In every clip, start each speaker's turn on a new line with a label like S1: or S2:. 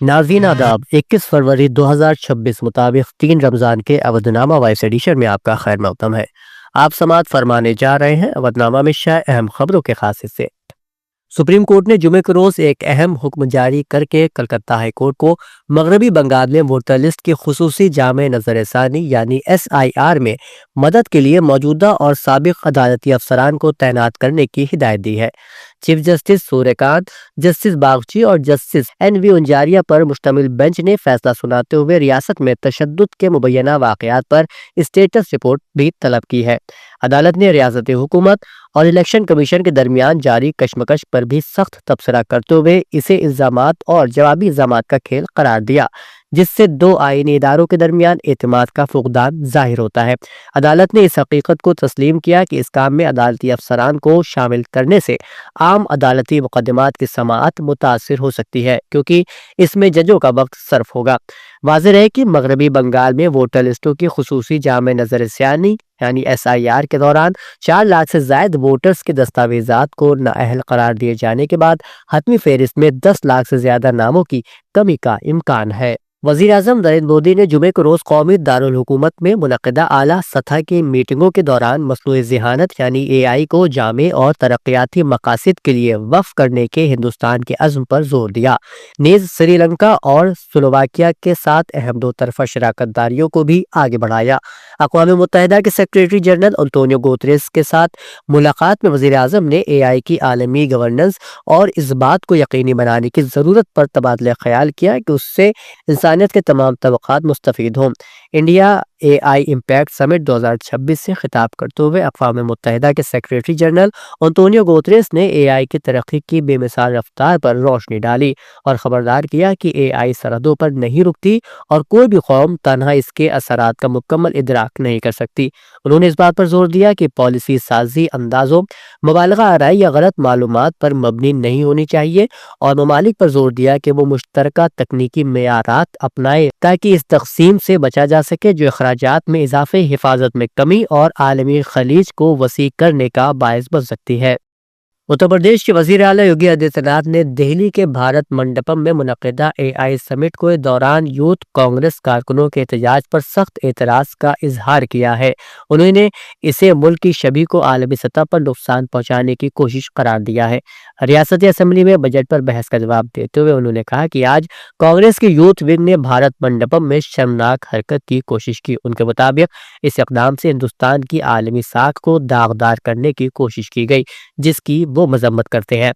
S1: ناظرین آداب 21 فروری 2026 مطابق 3 رمضان کے اودنامہ وائس ایڈیشن میں آپ کا خیر مقدم ہے۔ آپ سماعت فرمانے جا رہے ہیں اودنامہ میں شائع اہم خبروں کے خاص حصے۔ سپریم کورٹ نے جمعے کے روز ایک اہم حکم جاری کر کے کلکتہ ہائی کورٹ کو مغربی بنگال میں ووٹر لسٹ کی خصوصی جامع نظر ثانی یعنی SIR میں مدد کے لیے موجودہ اور سابق عدالتی افسران کو تعینات کرنے کی ہدایت دی ہے۔ چیف جسٹس سوریہ کانت، جسٹس باگچی اور جسٹس NV انجاریہ پر مشتمل بینچ نے فیصلہ سناتے ہوئے ریاست میں تشدد کے مبینہ واقعات پر اسٹیٹس رپورٹ بھی طلب کی ہے۔ عدالت نے ریاستی حکومت اور الیکشن کمیشن کے درمیان جاری کشمکش پر بھی سخت تبصرہ کرتے ہوئے اسے الزامات اور جوابی الزامات کا کھیل قرار دیا، جس سے دو آئینی اداروں کے درمیان اعتماد کا فقدان ظاہر ہوتا ہے۔ عدالت نے اس حقیقت کو تسلیم کیا کہ اس کام میں عدالتی افسران کو شامل کرنے سے عام عدالتی مقدمات کی سماعت متاثر ہو سکتی ہے، کیونکہ اس میں ججوں کا وقت صرف ہوگا۔ واضح ہے کہ مغربی بنگال میں ووٹر لسٹوں کی خصوصی جامع نظر ثانی یعنی SIR کے دوران 4 لاکھ سے زائد ووٹرز کے دستاویزات کو نااہل قرار دیے جانے کے بعد حتمی فہرست میں 10 لاکھ سے زیادہ ناموں کی کمی کا امکان ہے۔ وزیر اعظم نریندر مودی نے جمعے کے روز قومی دارالحکومت میں منعقدہ اعلیٰ سطح کی میٹنگوں کے دوران مصنوعی ذہانت یعنی AI کو جامع اور ترقیاتی مقاصد کے لیے وقف کرنے کے ہندوستان کے عزم پر زور دیا۔ نیز سری لنکا اور سلوواکیہ کے ساتھ اہم 2 طرفہ شراکت داریوں کو بھی آگے بڑھایا۔ اقوام متحدہ کے سیکریٹری جنرل انطونیو گوتریس کے ساتھ ملاقات میں وزیر اعظم نے AI کی عالمی گورننس اور اس بات کو یقینی بنانے کی ضرورت پر تبادلہ خیال کیا کہ اس سے انسانیت کے تمام طبقات مستفید ہوں۔ انڈیا AI امپیکٹ سمٹ 2026 سے خطاب کرتے ہوئے اقوام متحدہ کے سیکریٹری جنرل انطونیو گوتریس نے AI کی ترقی کی بے مثال رفتار پر روشنی ڈالی اور خبردار کیا کہ AI سرحدوں پر نہیں رکتی اور کوئی بھی قوم تنہا اس کے اثرات کا مکمل ادراک نہیں کر سکتی۔ انہوں نے اس بات پر زور دیا کہ پالیسی سازی اندازوں، مبالغہ آرائی یا غلط معلومات پر مبنی نہیں ہونی چاہیے، اور ممالک پر زور دیا کہ وہ مشترکہ تکنیکی معیارات اپنائے تاکہ اس تقسیم سے بچا جا سکے جو اخراجات میں اضافے، حفاظت میں کمی اور عالمی خلیج کو وسیع کرنے کا باعث بن سکتی ہے۔ اتر پردیش کے وزیر اعلیٰ یوگی آدتیہ ناتھ نے دہلی کے بھارت منڈپم میں منعقدہ AI سمٹ کے دوران یوتھ کانگریس کارکنوں کے احتجاج پر سخت اعتراض کا اظہار کیا ہے۔ انہوں نے اسے ملک کی شبیہ کو عالمی سطح پر نقصان پہنچانے کی کوشش قرار دیا ہے۔ ریاستی اسمبلی میں بجٹ پر بحث کا جواب دیتے ہوئے انہوں نے کہا کہ آج کانگریس کی یوتھ ونگ نے بھارت منڈپم میں شرمناک حرکت کی کوشش کی۔ ان کے مطابق اس اقدام سے ہندوستان کی عالمی ساکھ کو داغدار کرنے کی کوشش کی گئی، جس کی وہ مذمت کرتے ہیں۔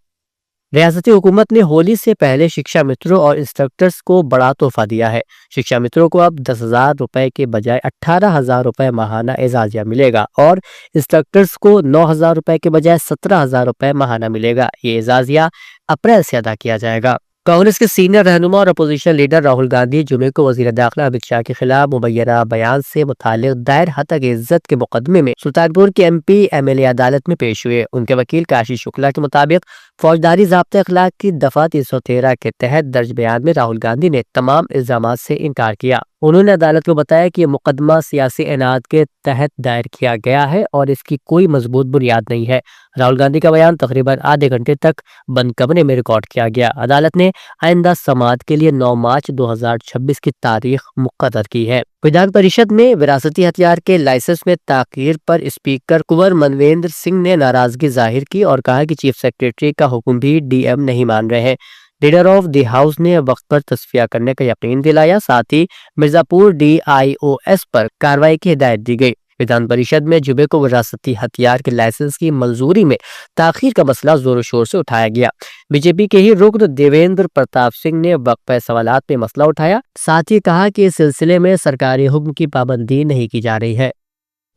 S1: ریاستی حکومت نے ہولی سے پہلے شکشا متروں اور انسٹرکٹرز کو بڑا تحفہ دیا ہے۔ شکشا متروں کو اب 10,000 روپے کے بجائے 18,000 روپے ماہانہ اعزازیہ ملے گا اور انسٹرکٹرز کو 9,000 روپے کے بجائے 17,000 روپے ماہانہ ملے گا۔ یہ اعزازیہ اپریل سے ادا کیا جائے گا۔ کانگریس کے سینئر رہنما اور اپوزیشن لیڈر راہل گاندھی جمعے کو وزیر داخلہ امت شاہ کے خلاف مبینہ بیان سے متعلق دائر ہتک عزت کے مقدمے میں سلطانپور کے MP MLA عدالت میں پیش ہوئے۔ ان کے وکیل کاشی شکلا کے مطابق فوجداری ضابطۂ اخلاق کی دفعہ 313 کے تحت درج بیان میں راہل گاندھی نے تمام الزامات سے انکار کیا۔ انہوں نے عدالت کو بتایا کہ یہ مقدمہ سیاسی اناد کے تحت دائر کیا گیا ہے اور اس کی کوئی مضبوط بنیاد نہیں ہے۔ راہل گاندھی کا بیان تقریباً آدھے گھنٹے تک بند کمرے میں ریکارڈ کیا گیا۔ عدالت نے آئندہ سماعت کے لیے 9 مارچ 2026 کی تاریخ مقرر کی ہے۔ ودھان پریشد میں وراثتی ہتھیار کے لائسنس میں تاخیر پر اسپیکر کنور منویندر سنگھ نے ناراضگی ظاہر کی اور کہا کہ چیف سیکریٹری کا حکم بھی DM نہیں مان رہے ہیں۔ لیڈر آف دی ہاؤس نے وقت پر تصفیہ کرنے کا یقین دلایا، ساتھ ہی مرزا پور DIOS پر کارروائی کی ہدایت دی گئی۔ ودھان پریشد میں جمعے کو وراثتی ہتھیار کے لائسنس کی منظوری میں تاخیر کا مسئلہ زور و شور سے اٹھایا گیا۔ BJP کے ہی رکن دیویندر پرتاپ سنگھ نے وقفہ سوالات میں مسئلہ اٹھایا، ساتھ ہی کہا کہ اس سلسلے میں سرکاری حکم کی پابندی نہیں کی جا رہی ہے۔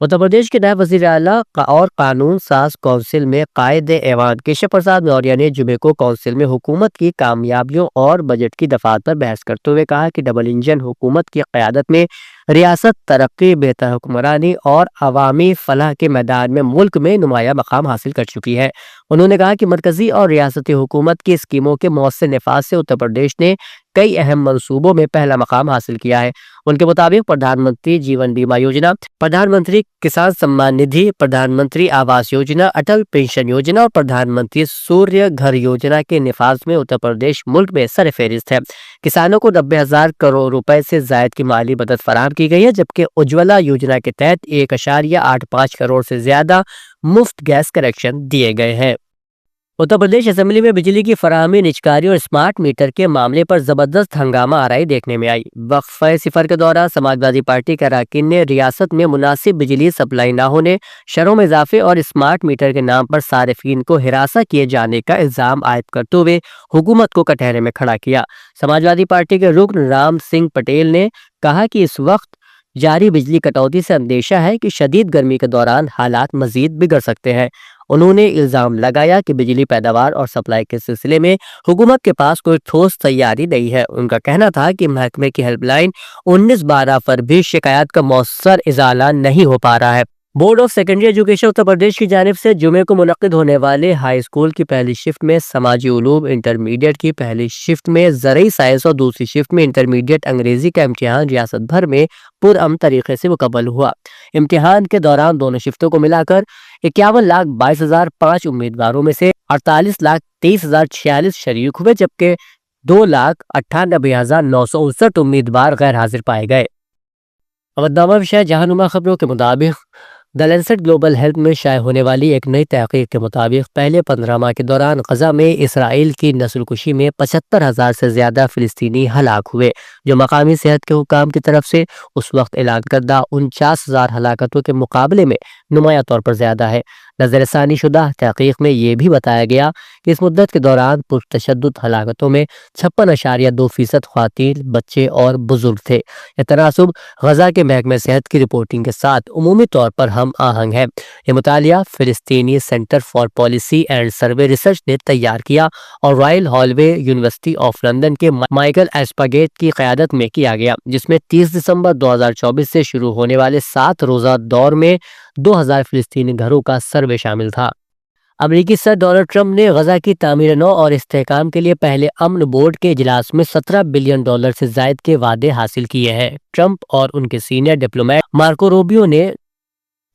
S1: اتر پردیش کے نائب وزیر اعلیٰ اور قانون ساز کونسل میں قائد ایوان کیشو پرساد موریہ نے جمعے کو کونسل میں حکومت کی کامیابیوں اور بجٹ کی دفعات پر بحث کرتے ہوئے کہا کہ ڈبل انجن حکومت کی قیادت میں ریاست ترقی، بہتر حکمرانی اور عوامی فلاح کے میدان میں ملک میں نمایاں مقام حاصل کر چکی ہے۔ انہوں نے کہا کہ مرکزی اور ریاستی حکومت کی اسکیموں کے مؤثر نفاذ سے اتر پردیش نے کئی اہم منصوبوں میں پہلا مقام حاصل کیا ہے۔ ان کے مطابق پردھان منتری جیون بیمہ یوجنا، پردھان منتری کسان سمان ندھی، پردھان منتری آواس یوجنا، اٹل پینشن یوجنا اور پردھان منتری سوریہ گھر یوجنا کے نفاذ میں اتر پردیش ملک میں سر فہرست ہے۔ کسانوں کو 90,000 کروڑ روپے سے زائد کی مالی مدد فراہم کی گئی ہے، جبکہ اجولا یوجنا کے تحت 1.85 کروڑ سے زیادہ مفت گیس کنیکشن دیے گئے ہیں۔ اتر پردیش اسمبلی میں بجلی کی فراہمی، نجکاری اور اسمارٹ میٹر کے معاملے پر زبردست ہنگامہ آرائی دیکھنے میں آئی۔ وقفہ صفر کے دوران سماجوادی پارٹی کے اراکین نے ریاست میں مناسب بجلی سپلائی نہ ہونے، شرحوں میں اضافے اور اسمارٹ میٹر کے نام پر صارفین کو ہراساں کیے جانے کا الزام عائد کرتے ہوئے حکومت کو کٹہرے میں کھڑا کیا۔ سماجوادی پارٹی کے رکن رام سنگھ پٹیل نے کہا کہ اس وقت جاری بجلی کٹوتی سے اندیشہ ہے کہ شدید گرمی کے دوران حالات مزید بگڑ سکتے ہیں۔ انہوں نے الزام لگایا کہ بجلی پیداوار اور سپلائی کے سلسلے میں حکومت کے پاس کوئی ٹھوس تیاری نہیں ہے۔ ان کا کہنا تھا کہ محکمے کی ہیلپ لائن 1912 پر بھی شکایات کا مؤثر ازالہ نہیں ہو پا رہا ہے۔ Board of secondary education Uttar Pradesh کی جانب سے جمعے کو منعقد ہونے والے ہائی اسکول کی پہلی شفٹ میں سماجی علوم، انٹرمیڈیٹ کی پہلی شفٹ میں زرعی سائنس اور دوسری شفٹ میں انٹرمیڈیٹ انگریزی کا امتحان ریاست بھر میں پرامن طریقے سے مکمل ہوا۔ امتحان کے دوران دونوں شفٹوں کو ملا کر 51,22,005 امیدواروں میں سے 48,23,046 شریک ہوئے، جبکہ 2,98,959 امیدوار غیر حاضر پائے گئے۔ اودنامہ میں شائع جہانما خبروں کے مطابق دی لینسٹ گلوبل ہیلتھ میں شائع ہونے والی ایک نئی تحقیق کے مطابق پہلے 15 ماہ کے دوران غزہ میں اسرائیل کی نسل کشی میں 75,000 سے زیادہ فلسطینی ہلاک ہوئے، جو مقامی صحت کے حکام کی طرف سے اس وقت اعلان کردہ 49,000 ہلاکتوں کے مقابلے میں نمایاں طور پر زیادہ ہے۔ نظر ثانی شدہ تحقیق میں یہ بھی بتایا گیا کہ اس مدت کے دوران پرتشدد ہلاکتوں میں 56.2% خواتین، بچے اور بزرگ تھے۔ یہ تناسب غزہ کے محکمہ صحت کی رپورٹنگ کے ساتھ عمومی طور پر ہم آہنگ ہے۔ یہ مطالعہ فلسطینی centre for policy and survey research نے تیار کیا اور رائل ہالوے یونیورسٹی آف لندن کے مائیکل ایسپاگیٹ کی قیادت میں کیا گیا، جس میں 30 دسمبر 2024 سے شروع ہونے والے 7 روزہ دور میں 2,000 فلسطینی گھروں کا سروے شامل تھا۔ امریکی صدر ڈونلڈ ٹرمپ نے غزہ کی تعمیر نو اور استحکام کے لیے پہلے امن بورڈ کے اجلاس میں $17 بلین سے زائد کے وعدے حاصل کیے ہیں۔ ٹرمپ اور ان کے سینئر ڈپلومیٹ مارکو روبیو نے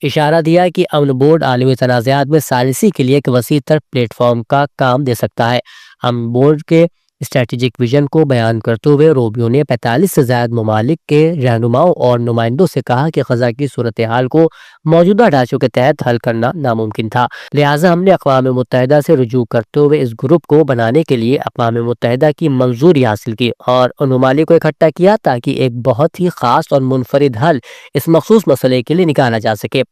S1: اشارہ دیا کہ امن بورڈ عالمی تنازعات میں ثالثی کے لیے ایک وسیع تر پلیٹ فارم کا کام دے سکتا ہے۔ امن بورڈ کے اسٹریٹجک ویژن کو بیان کرتے ہوئے روبیو نے 45 سے زائد ممالک کے رہنماؤں اور نمائندوں سے کہا کہ غزہ کی صورتحال کو موجودہ ڈھانچوں کے تحت حل کرنا ناممکن تھا، لہٰذا ہم نے اقوام متحدہ سے رجوع کرتے ہوئے اس گروپ کو بنانے کے لیے اقوام متحدہ کی منظوری حاصل کی اور ان ممالک کو اکٹھا کیا تاکہ ایک بہت ہی خاص اور منفرد حل اس مخصوص مسئلے کے لیے نکالا جا سکے۔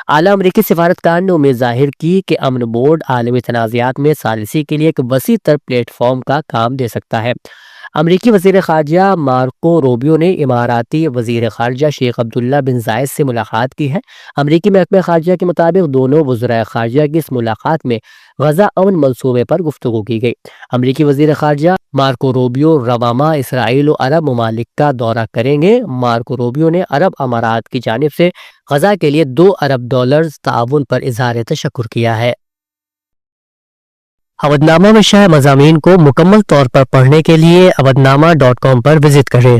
S1: اعلیٰ امریکی سفارتکار نے امید ظاہر کی کہ امن بورڈ عالمی تنازعات میں ثالثی کے لیے ایک وسیع تر پلیٹ فارم کا کام دے سکتا ہے۔ امریکی وزیر خارجہ مارکو روبیو نے اماراتی وزیر خارجہ شیخ عبداللہ بن زائد سے ملاقات کی ہے۔ امریکی محکمہ خارجہ کے مطابق دونوں وزرائے خارجہ کی اس ملاقات میں غزہ امن منصوبے پر گفتگو کی گئی۔ امریکی وزیر خارجہ مارکو روبیو رواں ماہ اسرائیل و عرب ممالک کا دورہ کریں گے۔ مارکو روبیو نے عرب امارات کی جانب سے غزہ کے لیے $2 ارب تعاون پر اظہار تشکر کیا ہے۔ اودنامہ میں شائع مضامین کو مکمل طور پر پڑھنے کے لیے اودنامہ.com پر وزٹ کریں۔